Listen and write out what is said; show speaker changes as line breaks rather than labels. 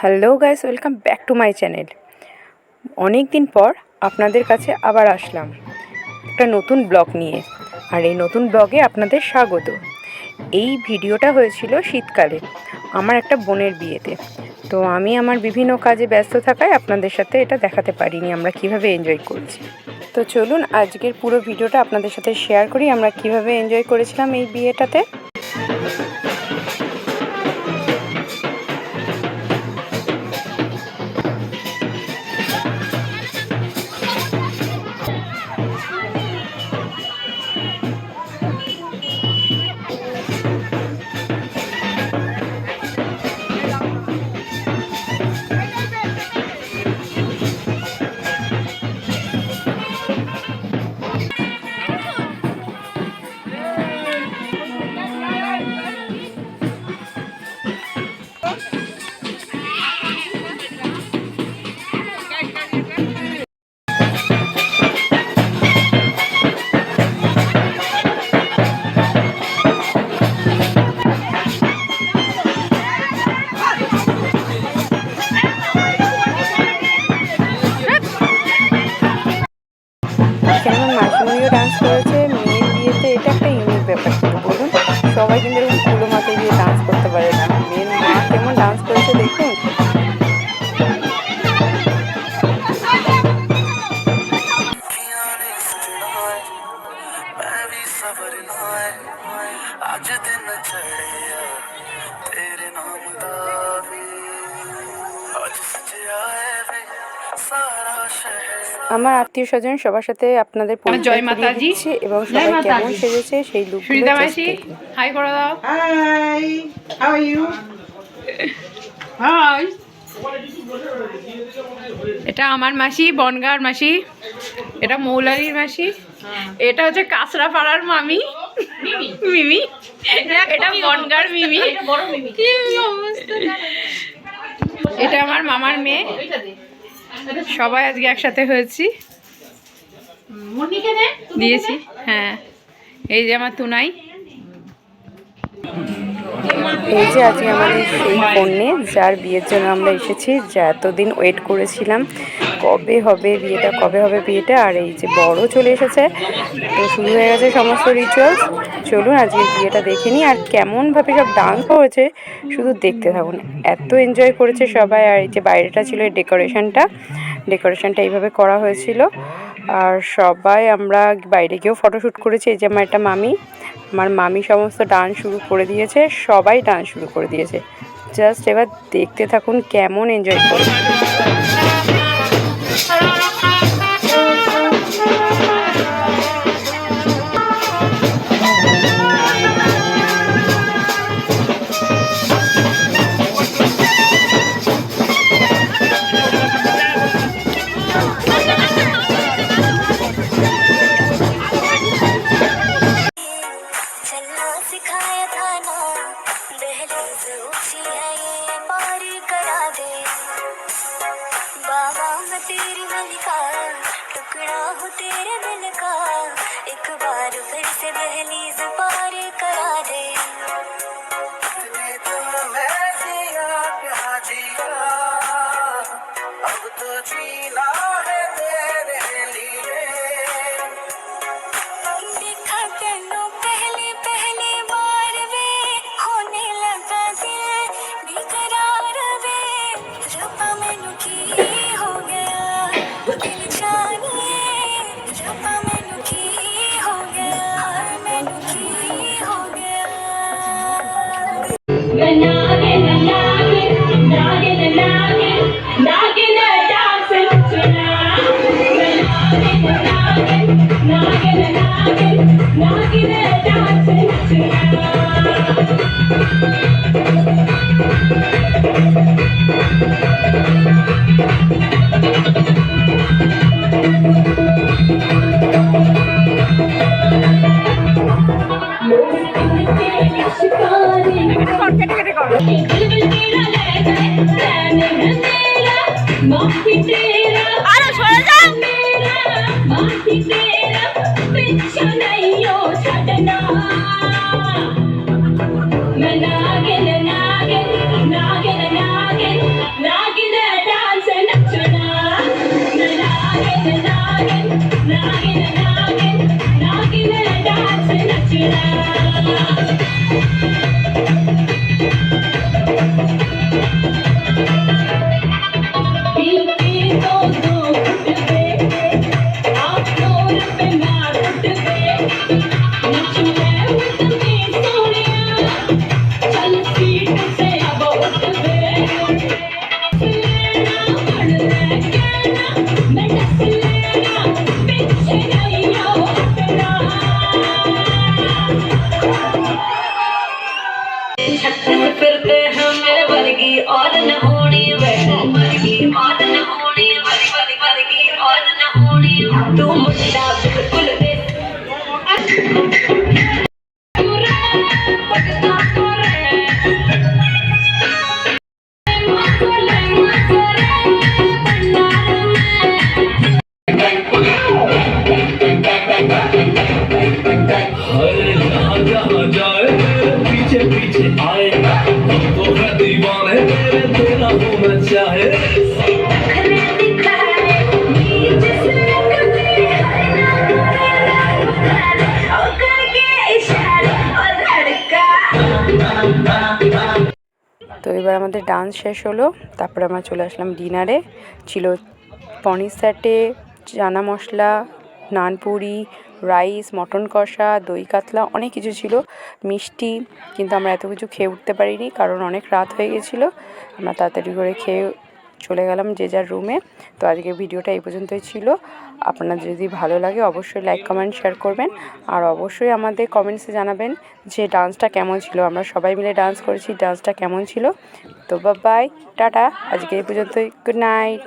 Hello guys, welcome back to my channel. অনেক দিন পর আপনাদের কাছে আবার আসলাম একটা নতুন ব্লগ নিয়ে। আর এই নতুন ব্লগে আপনাদের স্বাগত। এই ভিডিওটা হয়েছিল শীতকালে আমার একটা বোনের বিয়েতে। তো আমি আমার বিভিন্ন কাজে ব্যস্ত থাকায় আপনাদের সাথে এটা দেখাতে পারিনি আমরা কিভাবে এনজয় করছি। তো চলুন আজকের পুরো ভিডিওটা আপনাদের সাথে শেয়ার করি আমরা কিভাবে এনজয় করেছিলাম এই বিয়েটাতে। মাসিমণিও ডান্স করেছে মেয়ের বিয়েতে। এটা একটা ইউনিক ব্যাপার ছিল, বলুন। সবাই কিন্তু এরকম কুলো মাথায় গিয়ে ডান্স করতে পারে না। মেয়ের মা কেমন ডান্স করেছে দেখুন। আমার আত্মীয় স্বজন সবার সাথে আপনাদের পরিচয় করিয়ে দিচ্ছি এবং সবাই কেমন সেজেছে সেই লুকগুলো জাস্ট দেখুন।
হাই করে দাও। Hi, how are you? Hi. এটা আমার মাসি, বনগাঁর মাসি। এটা মৌলারির মাসি। এটা হচ্ছে কাঁচরাপাড়ার মামি মিমি। এটা বনগাঁর মিমি। কি অবস্থা! এটা আমার মামার মেয়ে। সবাই আজকে একসাথে হয়েছি, দিয়েছি। হ্যাঁ, এই যে আমার তুনাই।
এই যে আজকে আমাদের সেই কন্যে যার বিয়ের জন্য আমরা এসেছি, যা এতদিন ওয়েট করেছিলাম কবে হবে বিয়েটা, কবে হবে বিয়েটা। আর এই যে বড় চলে এসেছে, তো শুরু হয়ে গেছে সমস্ত রিচুয়ালস। চলুন আজকের বিয়েটা দেখে নিই। আর কেমনভাবে সব ডান্স করেছে শুধু দেখতে থাকুন, এত এনজয় করেছে সবাই। আর এই যে বাইরেটা ছিল এই ডেকোরেশনটা এইভাবে করা হয়েছিল। আর সবাই আমরা বাইরে গিয়েও ফটোশ্যুট করেছি। এই যে আমার একটা আমার মামি সমস্ত ডান্স শুরু করে দিয়েছে, সবাই ডান্স শুরু করে দিয়েছে। জাস্ট এবার দেখতে থাকুন কেমন এনজয় করে।
तेरी मलिका टुकड़ा हो तेरे दिल का, एक बार फिर से दहलीज पार करा दे। तो मैं जिया प्यार जिया, अब तो जीना है तेरे लिए। देखा तेनू पहली पहली बार वे, होने लगा दिल बेकरार वे। रब्बा मैनू की हो गया दिल जानिए, रब्बा मैनू की हो गया, मैनू की हो गया। नागिन नागिन नागिन नागिन नागिन डांस चला, नागिन नागिन नागिन नागिन नागिन डांस चला। नागिन नागिन नागिन नागिन
हर जहाँ जहाँ जाए तेरे पीछे पीछे आए हमको है दीवाने तेरे तेरा होना चाहे
তো এবার আমাদের ডান্স শেষ হলো, তারপরে আমরা চলে আসলাম ডিনারে। ছিল পনির স্যাটে, চানা মশলা, নানপুরি, রাইস, মটন কষা, দই কাতলা, অনেক কিছু ছিল, মিষ্টি। কিন্তু আমরা এত কিছু খেয়ে উঠতে পারিনি কারণ অনেক রাত হয়ে গেছিলো। আমরা তাড়াতাড়ি করে খেয়ে চলে গেলাম যে যার রুমে। তো আজকের ভিডিওটা এই পর্যন্তই ছিল। আপনার যদি ভালো লাগে অবশ্যই লাইক কমেন্ট শেয়ার করবেন, আর অবশ্যই আমাদের কমেন্টসে জানাবেন যে ডান্সটা কেমন ছিল। আমরা সবাই মিলে ডান্স করেছি, ডান্সটা কেমন ছিল। তো বাই, টাটা, আজকে এই পর্যন্তই, গুড নাইট।